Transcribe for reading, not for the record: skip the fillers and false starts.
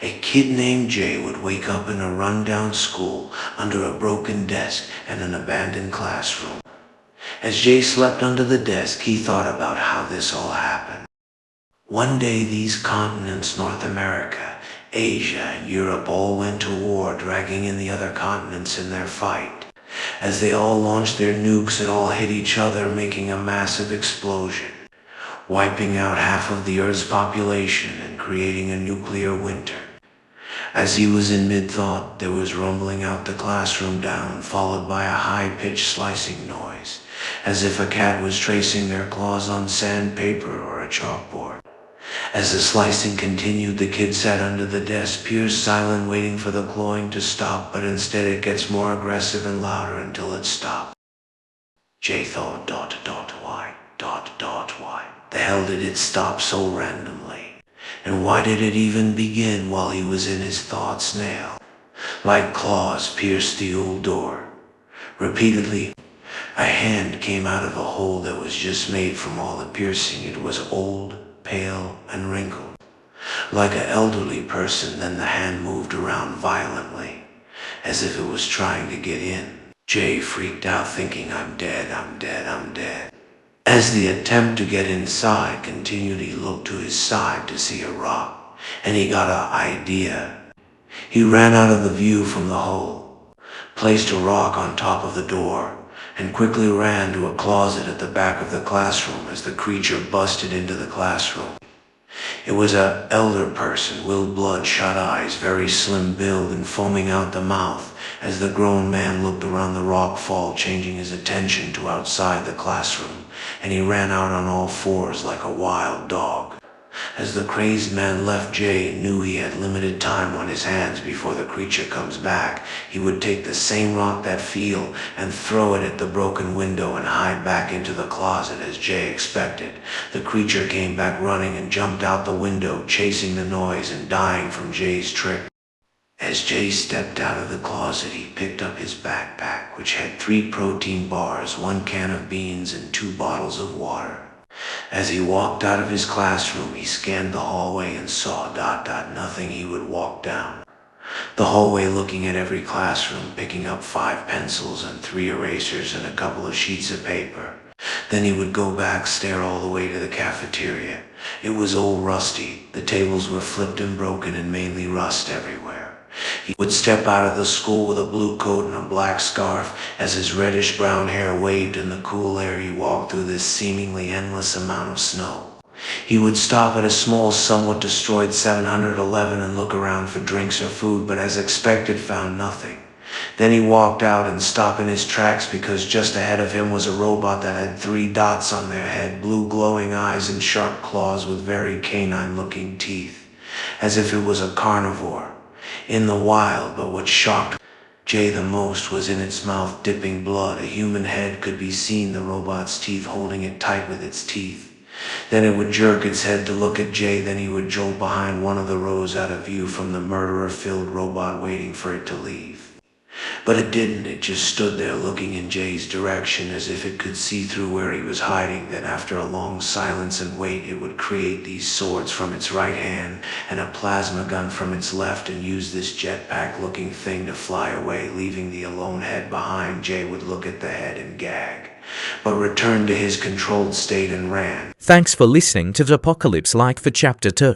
A kid named Jay would wake up in a rundown school under a broken desk and an abandoned classroom. As Jay slept under the desk, he thought about how this all happened. One day these continents, North America, Asia, and Europe, all went to war, dragging in the other continents in their fight. As they all launched their nukes, it all hit each other, making a massive explosion, wiping out half of the Earth's population and creating a nuclear winter. As he was in mid-thought, there was rumbling out the classroom down, followed by a high-pitched slicing noise, as if a cat was tracing their claws on sandpaper or a chalkboard. As the slicing continued, the kid sat under the desk, pure silent, waiting for the clawing to stop, but instead it gets more aggressive and louder until it stopped. Jay thought, why? Why? The hell did it stop so randomly? And why did it even begin while he was in his thoughts? Nail like claws pierced the old door. Repeatedly, a hand came out of a hole that was just made from all the piercing. It was old, pale, and wrinkled, like an elderly person. Then the hand moved around violently, as if it was trying to get in. Jay freaked out, thinking, I'm dead. As the attempt to get inside continued, he looked to his side to see a rock, and he got an idea. He ran out of the view from the hole, placed a rock on top of the door, and quickly ran to a closet at the back of the classroom as the creature busted into the classroom. It was an elder person with bloodshot eyes, very slim build and foaming out the mouth. As the grown man looked around the rock fall, changing his attention to outside the classroom, and he ran out on all fours like a wild dog. As the crazed man left, Jay knew he had limited time on his hands before the creature comes back. He would take the same rock that fell and throw it at the broken window and hide back into the closet. As Jay expected, the creature came back running and jumped out the window, chasing the noise and dying from Jay's trick. As Jay stepped out of the closet, he picked up his backpack, which had 3 protein bars, 1 can of beans, and 2 bottles of water. As he walked out of his classroom, he scanned the hallway and saw nothing. He would walk down the hallway, looking at every classroom, picking up 5 pencils and 3 erasers and a couple of sheets of paper. Then he would go back, stare all the way to the cafeteria. It was old, rusty. The tables were flipped and broken, and mainly rust everywhere. He would step out of the school with a blue coat and a black scarf. As his reddish-brown hair waved in the cool air, he walked through this seemingly endless amount of snow. He would stop at a small, somewhat destroyed 7-Eleven and look around for drinks or food, but as expected, found nothing. Then he walked out and stopped in his tracks, because just ahead of him was a robot that had 3 dots on their head, blue glowing eyes and sharp claws with very canine-looking teeth, as if it was a carnivore in the wild. But what shocked Jay the most was in its mouth, dipping blood. A human head could be seen, the robot's teeth holding it tight with its teeth. Then it would jerk its head to look at Jay. Then he would jolt behind one of the rows out of view from the murderer-filled robot, waiting for it to leave. But it didn't. It just stood there looking in Jay's direction, as if it could see through where he was hiding. Then after a long silence and wait, it would create these swords from its right hand and a plasma gun from its left, and use this jetpack-looking thing to fly away, leaving the alone head behind. Jay would look at the head and gag, but returned to his controlled state and ran. Thanks for listening to the Apocalypse Like for Chapter 2.